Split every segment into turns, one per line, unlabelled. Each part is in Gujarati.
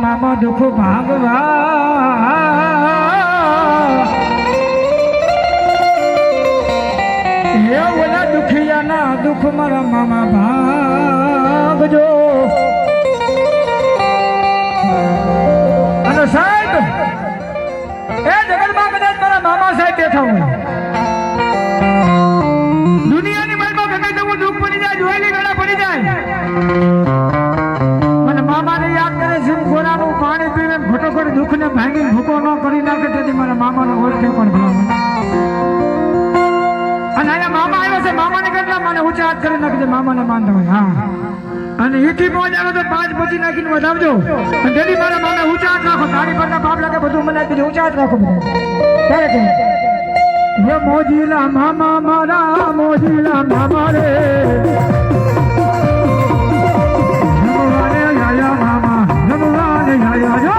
મામા દુઃખ ભાગવા હે ઓલા દુખિયાના દુઃખ મારા મામા ભાગજો. અને સાહેબ એ જગતમાં કદાચ મારા મામા સાહેબ બેઠા હોય, દુનિયાની મનમાં ગમે તેવું દુઃખ પડી જાય, જોયેલી વેળા પડી જાય, મને મામાને યાદ કરે છે. ગોરાનું પાણી પીને ફટોફટ દુઃખને ભાંગી ભૂકો ન કરી નાખે તેથી મારા મામાનો ઓળખે પણ ભલા. અને અહીંયા મામા આવ્યો છે, મામાને કરતા મને ઊંચા હાથ કરી નાખજે, મામાને માનતા હોય. હા, અને એથી પહોંચ આવે તો 5 પછી નાખીને વધાવજો. અને તેથી મારા મામા ઊંચા હાથ રાખો, તારી પરના પાપ લાગે બધું મને આપી દે, ઊંચા હાથ રાખો બધા. ત્યારે કહે હે મોજીલા મામા મારા, મોજીલા મામા રે, નમવાને આયા મામા, નમવાને આયા જો.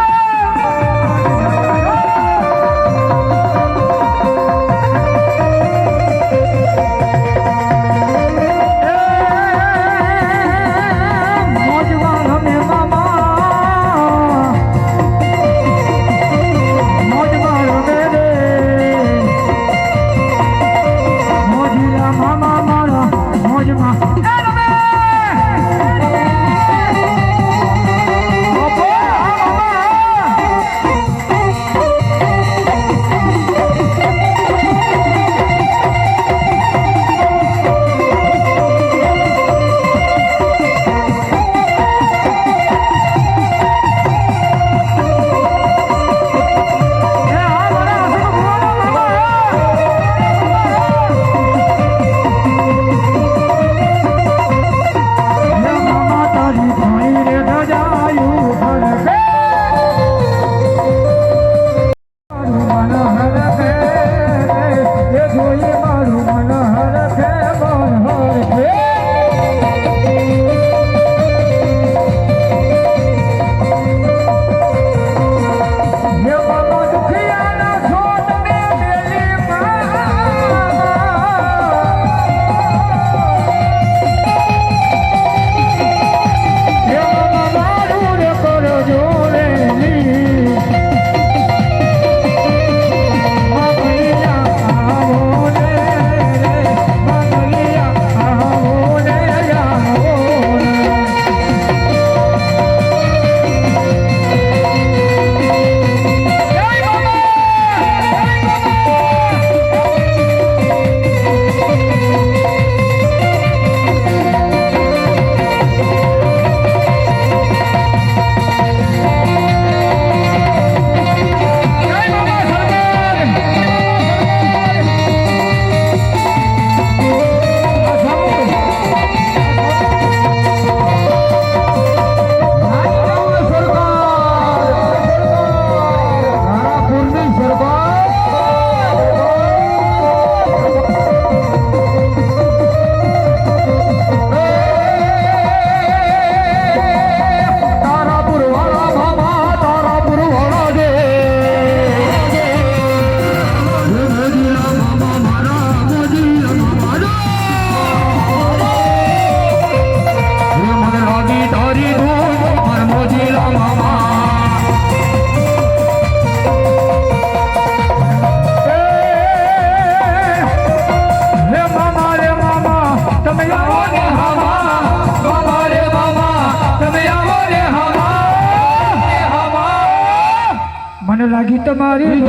મને લાગી તમારી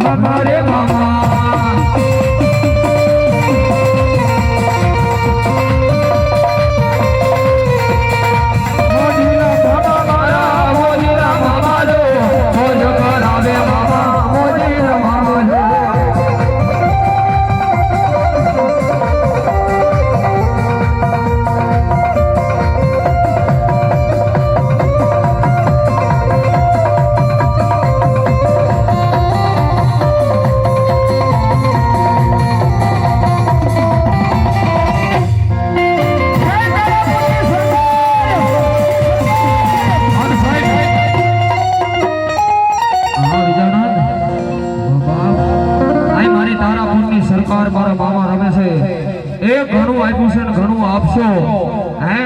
મામા રે મામા.
ઘણું આપ્યું છે ને ઘણું આપશો હે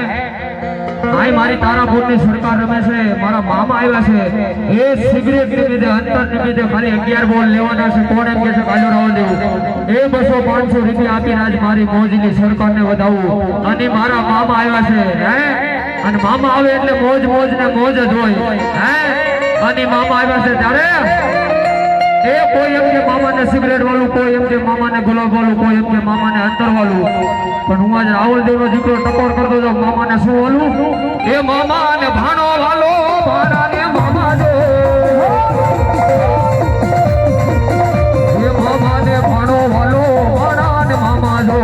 આય મારી તારાપુરની સરકાર રમે છે મારા મામા આવ્યા છે એ સિગરેટ નિમિત્તે અંતર નિમિત્તે ખાલી 11 બોલ લેવાના છે કોણ એમ કે છે કાલો રાવ દેવું એ 200-500 રૂપિયા આપીને આજ મારી મોજની સરકારને વધાવું અને મારા મામા આવ્યા છે હે અને મામા આવે એટલે મોજ મોજ ને મોજ જ હોય હે અને મામા આવ્યા છે ત્યારે એ કોઈ એમ કે મામાને સિગરેટ વાળું કોઈ એમ કે મામાને ગુલાબ વાળું કોઈ એમ કે મામાને અંતર વાળું પણ હું આજે રાવલ દેવનો દીકરો ટકોર કરતો હતો મામાને શું વાળું એ મામાને ભાણો વાલો ભાણાને મામા દે એ મામાને ભાણો વાલો ભાણાને મામા દો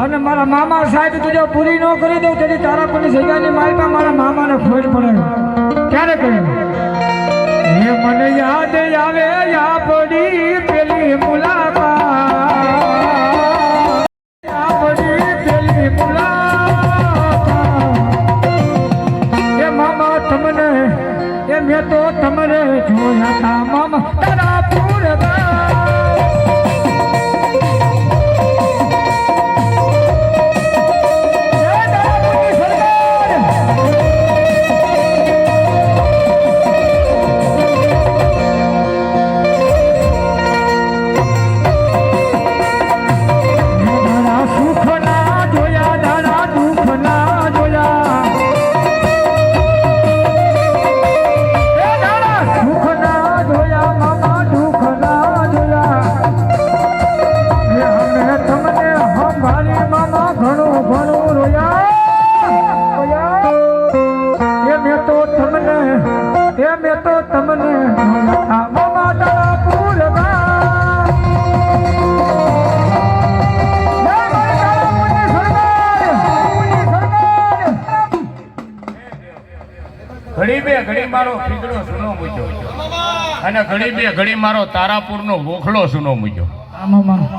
અને મારા મામા સાહેબ તું જો પૂરી ન કરી દઉં તેથી તારાપુરની જગ્યાની માલમાં મારા મામાને ખોટ પડે ક્યારે કહ્યું એ મને યાદ આવે આપણી પેલી મુલાકાત આપણી પેલી મુલાકાત એ મામા તમને એ મેં તો તમને જોયા હતા મામા તારાપુર
ઘડી મારો ખીગડો સુનો મૂક્યો અને ઘડી મારો તારાપુરનો વોખલો સુનો મૂક્યો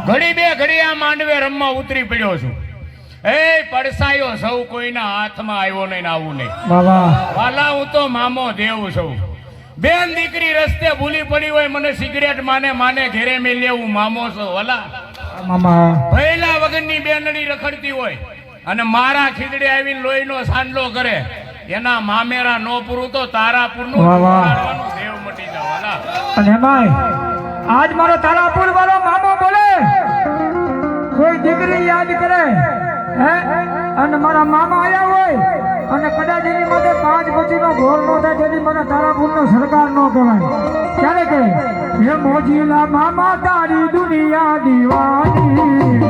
ઘડી આ માંડવે રમવા ઉતરી પડ્યો છું એ પડસાયો સૌ કોઈના હાથમાં આવ્યો નહીં આવું નહીં વાલા હું તો મામો દેવ છું બેન દીકરી રસ્તે ભૂલી પડી હોય મને સિગરેટ માને ઘેરે મેલી હું મામો છું વાલા પહેલા વગરની બેનડી રખડતી હોય અને મારા ખીગડે આવીને લોહીનો સાંડલો કરે એના મામેરા નો પૂરું તો તારાપુરનું દેવ મટી જવાના
અને ભાઈ આજ મારો તારાપુર વાળો મામો બોલે કોઈ દીકરી યાદ કરે હે અને મારા મામા આયા હોય અને કદાચ એની માટે 5 પછીનો ઘોર નો થાય તેથી મને તારાપુરનો સરકાર નો કહેવાય ક્યારે કહે હે મોજીલા મામા તારી દુનિયા દીવાની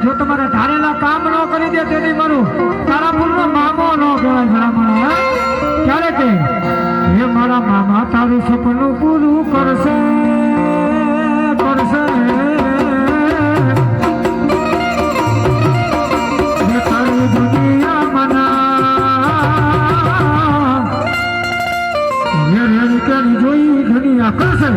જો તમારે ધારેલા કામ ન કરી દે તેની મારું તારાપુરનો મામો ન કહેવાય ભલામણ ક્યારે કે હે મારા મામા તારું સપનું પૂરું કરશે તારી દુનિયા મના જોઈ દુનિયા કરશે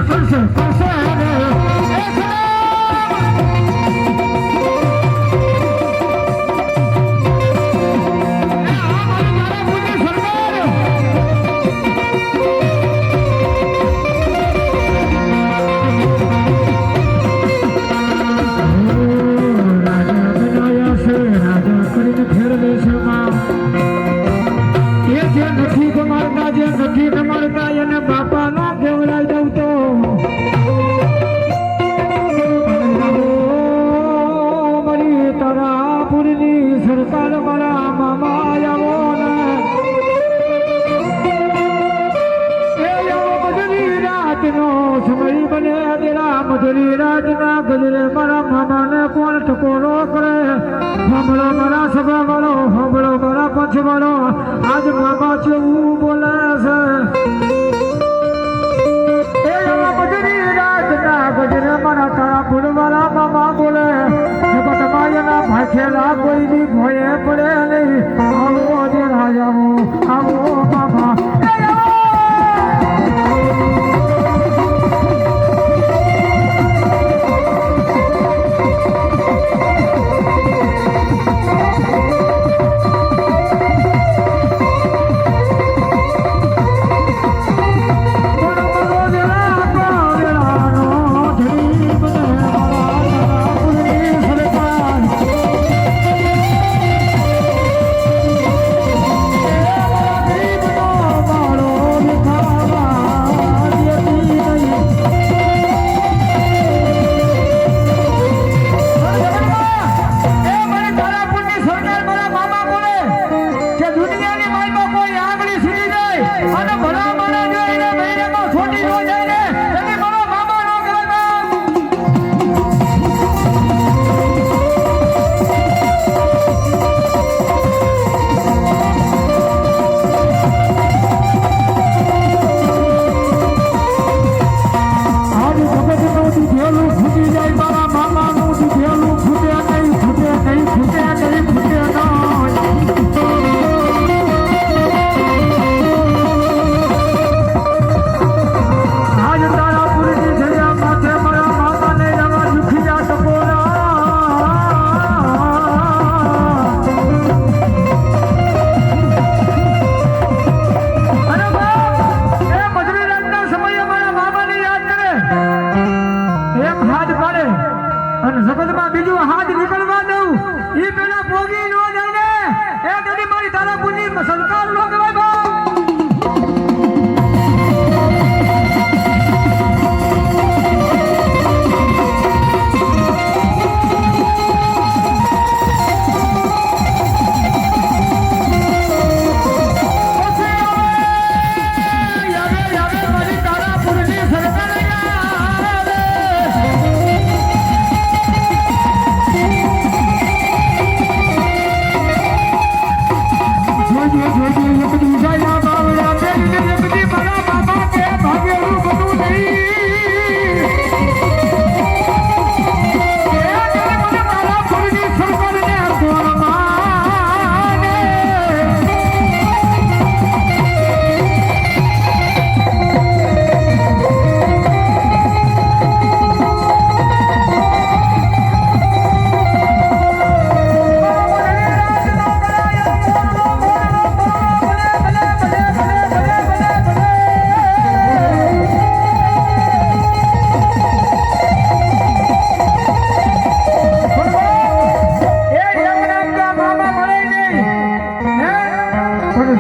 જે નથી રમાડતા એને બાપાનો કેવડાઈ દઉં તો મારી તારાપુરની સરકાર મારા મામા આવો ને એ આવો મધુરી રાતનો સમય બને તેરા મધુરી રાતના ગજરે મારા મામાને કોણ ટકોરો કરે સાંભળો મારા સભા વાળો સાંભળો મારા પછ વાળો આજ મામા જેવું બોલે છે એ આવા મધુરી રાતના ગજરે મારા તારાપુર વાળા મામા બોલે તમારા ભાખેલા કોઈની ભોયે પડે નહીં આવો જે રાજાઓ આવો મામા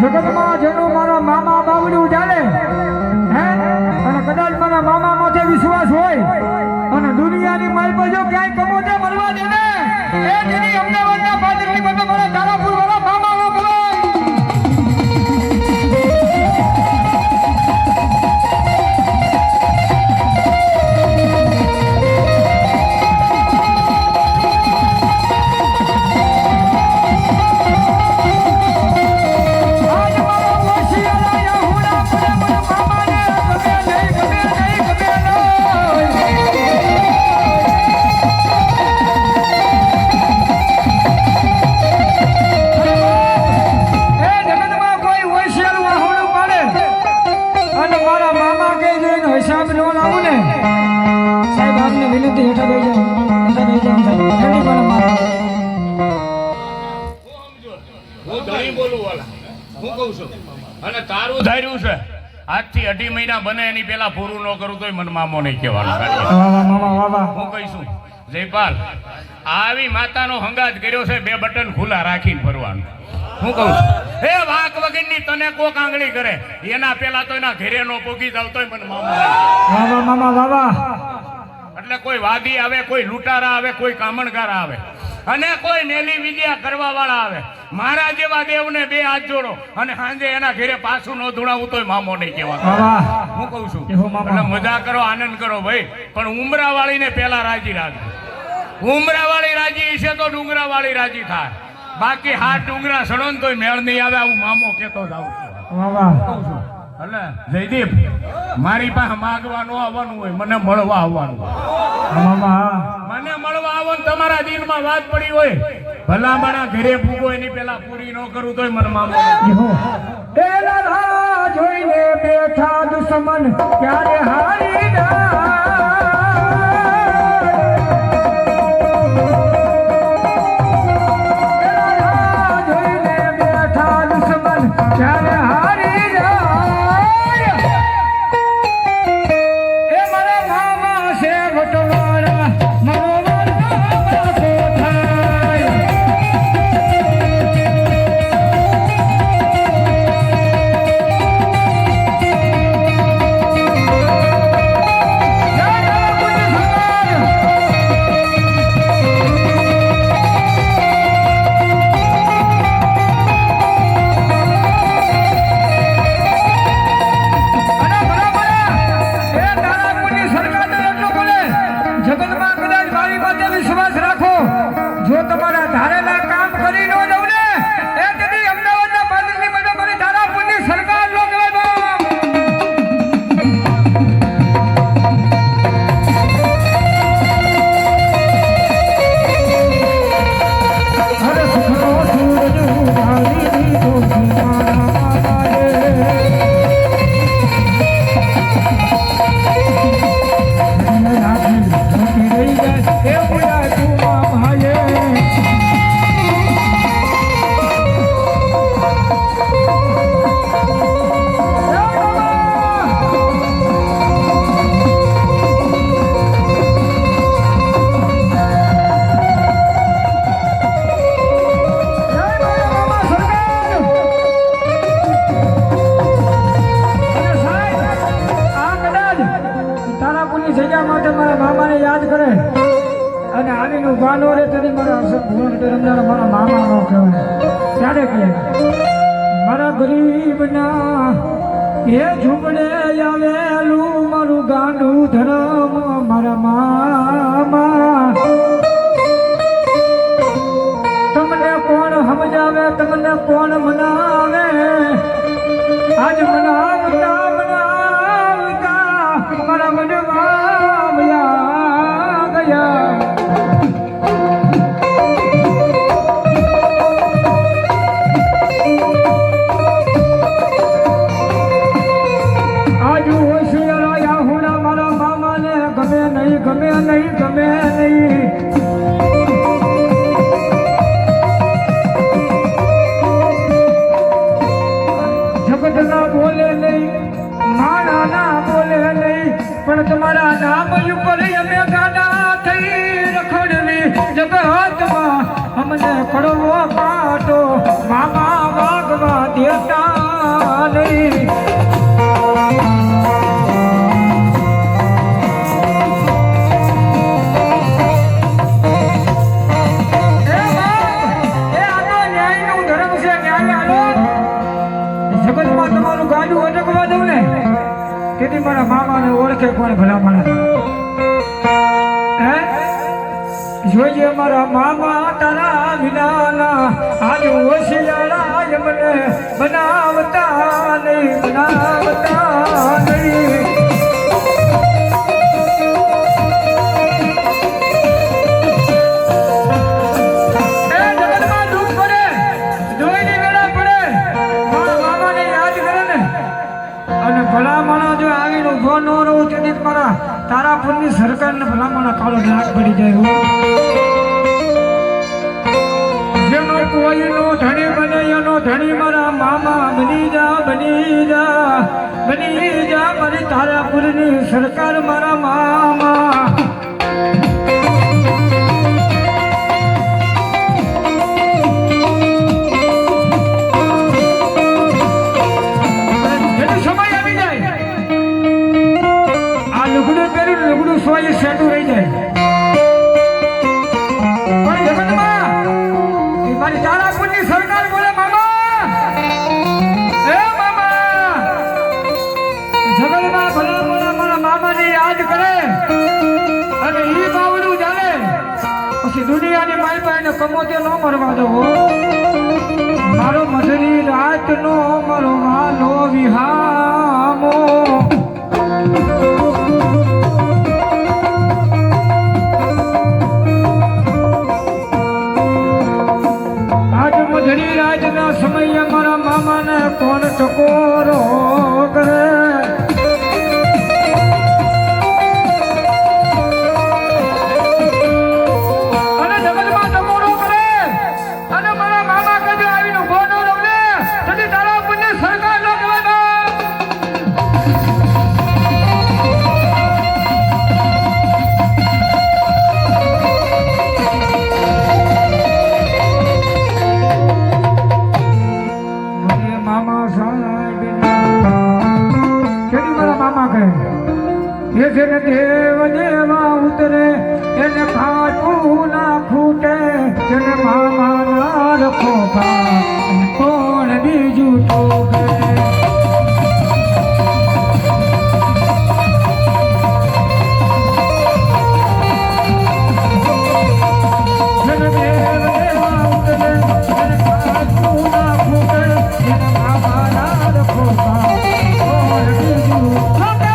જગતમાં જેનું મારા મામા બાવડું ચાલે હે અને કદાચ મારા મામા માથે વિશ્વાસ હોય અને દુનિયાની માલ પર જો ક્યાંય કમોતે મળવા દે ને એ જેની અમદાવાદના પાદરની બધો મારા તારાપુર વાળા મામા નો બોલે
અને તારું ધાર્યું છે આજથી 2.5 મહિના બને એની પેલા પૂરું ન કરું તોય મન મામો નહીં કહેવાનું હું કહીશું જયપાલ આવી માતાનો હંગાત કર્યો છે 2 બટન ખુલ્લા રાખીને ફરવાનું હું કહું છું એ વાક વગરની તને કોક આંગળી કરે એના પેલા તો એના ઘરે નો પોગી જાવ તોય મને મામા
વાહ વાહ મામા વાહ વાહ.
એટલે કોઈ વાદી આવે, કોઈ લૂંટારા આવે, કોઈ કામણગારા આવે અને કોઈ નેલી વિદ્યા કરવા વાળા આવે. મારા જેવા દેવને બે હાથ જોડો અને સાંજે એના ઘરે પાછું ન ધૂણાવું તોય મામો નહીં કહેવાનું.
વાહ વાહ.
હું કહું છું
એહો મામા.
એટલે મજા કરો, આનંદ કરો ભાઈ, પણ ઉમરા વાળીને પેલા રાજી રાખજો. ઉમરા વાળી રાજી હશે તો ડુંગરા વાળી રાજી થાય. બાકી હાથ ડુંગરા સડો ને તોય મેળ નહીં આવે. આવું મામો કેતો જાવ
વાહ વાહ.
એટલે જયદીપ મારી પાસે માગવા ન આવવાનું હોય, મને મળવા આવવાનું હોય.
મામા
મને મળવા આવો ને તમારા દિલમાં વાત પડી હોય, ભલામણા ઘરે ભૂગો એની પેલા પૂરી ન કરું તોય મને મામો
એહો. પેલા રાહ જોઈને બેઠા દુશ્મન ક્યારે હારી જાય. પેલા રાહ જોઈને બેઠા દુશ્મન ક્યારે હારી જાય. એ મારા મામા છે વટવાળા, મારો વાળો થાય. જગતમાં કદાચ મારી માટે વિશ્વાસ રાખો, જો તમારા ધારેલા કામ કરી ન દઉં ને એ તેથી અમદાવાદના પાદરની બધા મારી ધારાપુરની સરકાર નો કહેવાય. અરે સુખનો સૂરજ ઉગાડી દીધો છે મારા બાબાએ. જગ્યા માટે મારા મામાને યાદ કરે અને આવીને ઉભા નો રે તેથી મારા રમનારા મારા મામા નો કહેવાય. ત્યારે કહે મારા ગરીબના એ ઝૂંપડે આવેલું મારું ગાંડું ધરમ મારા મામા. તમને કોણ સમજાવે, તમને કોણ મનાવે, આજ મનાવતા મારા મનમાં ગયા. આજુ હોશિયારા હુડા મારા મામાને ગમે નહીં, ગમે નહીં, ગમે નહીં. જગત ના બોલે નહીં, માણા ના બોલે નહીં, પણ તમારા નામ ઉપર અમે ગાડા થઈ રખડવી જગતમાં અમને પડવો કાઢો મામા વાગવા દેતા નહીં. જગતમાં તમારું ગાડું અટકવા દઉં ને તેથી મારા મામાને ઓળખે કોણ ભલા મને. જોઈએ મારા મામા તારા વિનાના આજ હોશિયારા મને બનાવતા નહીં, બનાવતા નહીં. ભલામણા જો આવીને ઉભો ન રહું તેથી મારા તારાપુરની સરકારને ભલામણા કાળો ડાઘ પડી જાય. જેનો કોઈનો ધણી બને એનો ધણી મારા મામા બની જા, બની જા, બની જા મારી તારાપુરની સરકાર મારા મામા. પુરુષ હોય એ સેટું રહી જાય પણ જગતમાં એ મારી તારાપુરની સરકાર બોલે મામા એ મામા જગતમાં ભલા ભલા મારા મામાને યાદ કરે અને ઈ બાવડું જાણે પછી દુનિયાની માઈ પાસે કમોતે ન મરવા દો મારો મધરી રાતનો મારો વાલો વિહામો આજ મધરી રાતના સમયે મારા મામાને કોણ ટકોરો કરે જેને દેવ દેવા ઉતરે એને ખાટું ના ખૂટે જેને મામા ના રખો કોણ બીજું ટોકે જેને દેવ દેવા ઉતરે એને ખાટું ના ખૂટે જેને મામા ના રખો કોણ બીજું ટોકે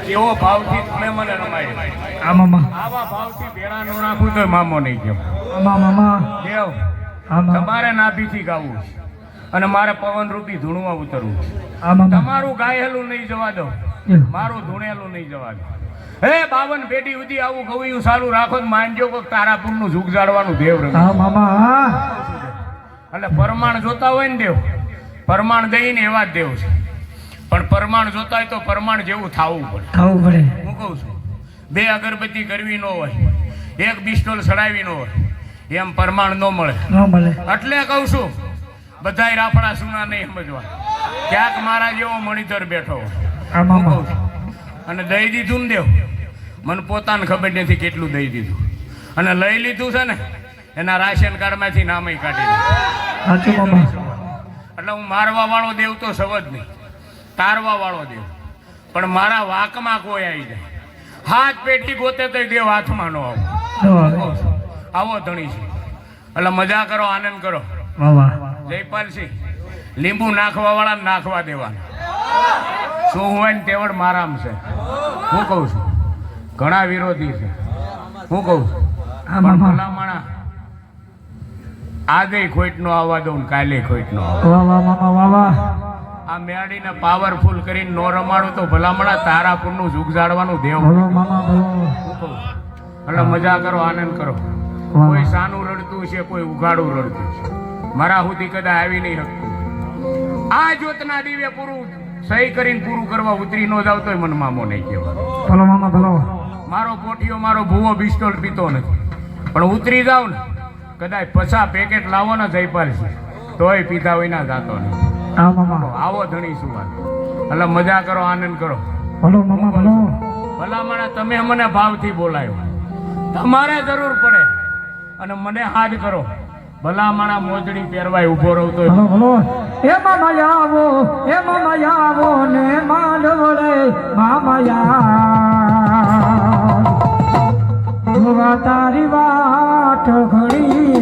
કેવો ભાવથી તમે મને રમાડી
આ મામા
આવા ભાવથી ભેળા નો નાખું તો મામો નહીં કેમ
આમાં મામા
દેવ
આમાં
તમારે નાભીથી ગાવું છે અને મારે પવનરૂપી ધૂણવા ઉતરવું છે
આમાં
તમારું ગાયેલું નહીં જવા દો મારું ધૂણેલું નહીં જવા દો હે 52 પેઢી સુધી આવું ગવયું સારું રાખો તો માનજો કોક તારાપુરનું ઝુક જાડવાનું દેવ રમે
હા મામા
એટલે પરમાણ જોતા હોય ને દેવ પરમાણ દઈને એવા જ દેવ છે પણ પરમાણ જોતા હોય તો પરમાણ જેવું થવું પડે
ખાવું પડે
હું કહું છું 2 અગરબત્તી કરવી ન હોય 1 પિસ્તોલ સડાવી ન હોય એમ પરમાણ ન મળે એટલે કહું છું બધાય રાફડા સુના નહીં સમજવા ક્યાંક મારા જેવો મણિધર બેઠો હોય હું કહું છું અને દઈ દીધું ને દેવ મને પોતાને ખબર નથી કેટલું દઈ દીધું અને લઈ લીધું છે ને એના રાશન કાર્ડમાંથી નામે કાઢી દીધું એટલે હું મારવા વાળો દેવ તો સવ જ નહીં તારવા વાળો દેવ પણ મારા વાકમાં કોઈ આવી જાય હાથ પેટી ગોતે તો દેવ હાથમાં નો આવો આવો ધણી છે એટલે મજા કરો આનંદ કરો જયપાલસિંહ લીંબુ નાખવા વાળા નાખવા દેવાના શું હોય ને તેવડ મારામ છે હું કહું છું ઘણા વિરોધી છે હું કહું છું ભલામણા આજે ખોટ નો આવવા દઉં કાલે ખોટ નો આ મેળીને પાવરફુલ કરીને નો રમાડું તો ભલામણા તારાપુરનું ઝુક જાડવાનું દેવ એટલે મજા કરો આનંદ કરો કોઈ સાનું રડતું છે કોઈ ઉઘાડું રડતું છે મારા સુધી કદાચ આવી નહીં શકતું આ જ્યોતના દીવે પૂરું સહી કરીને પૂરું કરવા ઉતરી ન જાવ તોય મને મામો નહીં કહેવાય મારો પોટિયો મારો ભૂવો પિસ્તોલ પીતો નથી પણ ઉતરી જાવ ને કદાચ 50 પેકેટ લાવો ને જયપાલસિંહ તોય પીધા હોય ના જાતો નહીં આવો ધણી શું વાત એટલે મજા કરો આનંદ કરો ભલામણા તમે મને ભાવથી બોલાયો, તમારે જરૂર પડે અને મને હાથ કરો, ભલામણા મોજડી પહેરવાય ઊભો રહું તો
ભલો ભલો એ મામા આવો ને માંડવડે મામા તારી વાટ ઘડી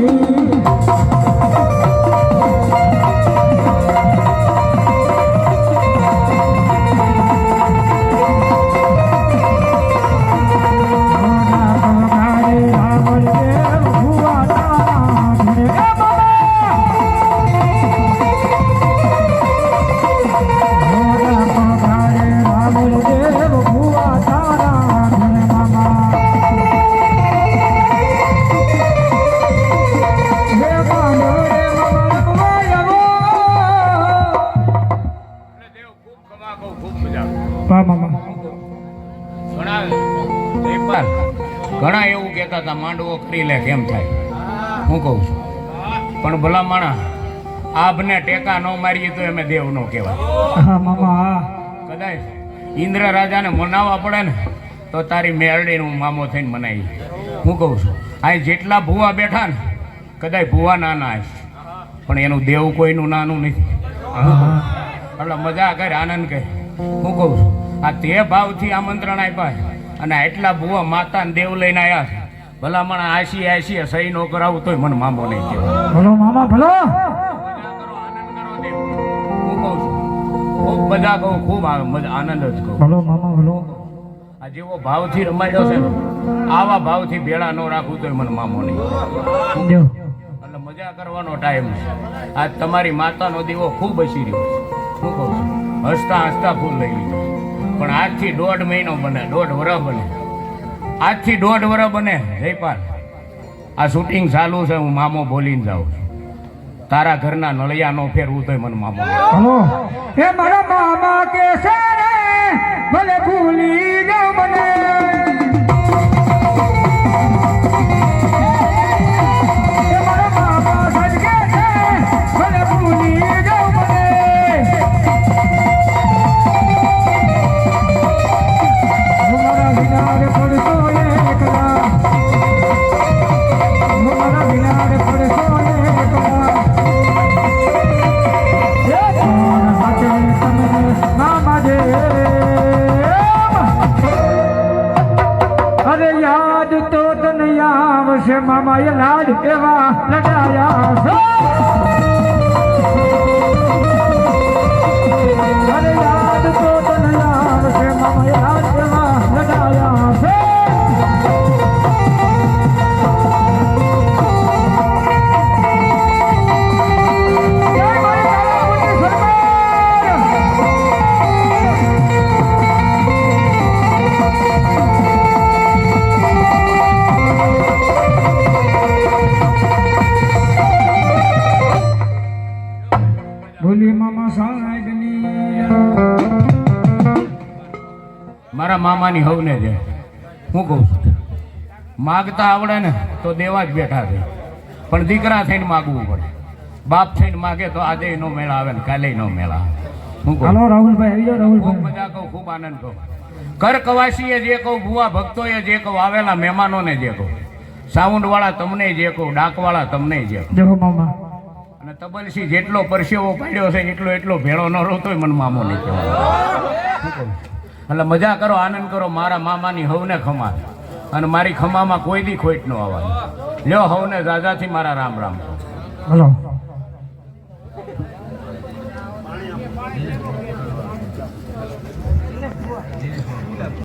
ઘણા એવું કહેતા હતા માંડવો કરી લે કેમ થાય, હું કહું છું પણ ભલા માણા આભને ટેકા ન મારીએ તો અમે દેવ નો કહેવાય. કદાચ ઇન્દ્ર રાજાને મનાવવા પડે ને તો તારી મેરડીને હું મામો થઈને મનાવી. હું કહું છું આ જેટલા ભૂવા બેઠા ને કદાચ ભૂવા નાના હશે પણ એનું દેવ કોઈનું નાનું નથી. એટલે મજા કરે, આનંદ કરે. હું કહું છું આ તે ભાવથી આમંત્રણ આપ્યા અને આટલા ભૂવા માતા ને દેવ લઈને આવ્યા છે, ભલામણ 80 સહી નો કરાવું તોય મને મામો નહીં કહેવાય.
ભલો મામા ભલો.
હું કહું છું ખૂબ બધા કહું, ખૂબ આનંદ જ કહું.
ભલો મામા ભલો.
આ જેવો ભાવથી રમાડ્યો છે ને આવા ભાવથી ભેળા ન રાખવું તોય મને મામો નહીં. એટલે મજા કરવાનો ટાઈમ છે. આજ તમારી માતાનો દીવો ખૂબ હસી રહ્યો છે. શું કહું છું હસતા હસતા ફૂલ લઈ લીધો પણ આજથી 1.5 મહિનો બને, 1.5 વર્ષ બને, આજથી 1.5 વર્ષ બને. જયપાલ આ શૂટિંગ ચાલુ છે, હું મામો બોલીને જાઉં છું. તારા ઘરના નળિયા નો ફેરવું તોય મને મામો.
હલો એ મારા મામા કે છે ભલે ભૂલી જાવ મને, એ મારા મામા સજગે છે ભલે ભૂલી જાવ મને, મારા વિનાર પડતો એકલા, મારા વિનાર પડતો એકલા, અરે યાદ તો તને આવશે મામા એ લાડ એવા લડાયા છે, અરે યાદ તો તને આવશે મામા એ લાડ એવા લડાયા છે.
મારા મામાની હવને છે. હું કહું છું માગતા આવડે ને તો દેવા જ બેઠા છે પણ દીકરા થઈને માગવું પડે. બાપ થઈને માગે તો આજે નો મેળા આવે ને કાલે નો મેળા આવે. હું કહું
રાહુલભાઈ આવી જાઓ.
ખૂબ મજા કહું, ખૂબ આનંદ કહું. કર કવાસીએ જે કહું, ભુવા ભક્તોએ જે કહું, આવેલા મહેમાનોને જે કહું, સાઉન્ડ વાળા તમને જે કહું, ડાક વાળા તમને જે કહું,
જય મામા.
અને તબલસી જેટલો પરસેવો પાડ્યો છે એટલો ભેળો ન રહો તોય મને મામો નહીં કહેવાય. શું કહું એટલે મજા કરો, આનંદ કરો. મારા મામાની હવને ખમા અને મારી ખમામાં કોઈ દી ખોટ ન આવવાની. લ્યો હવને દાદાથી મારા રામ રામ.
હલો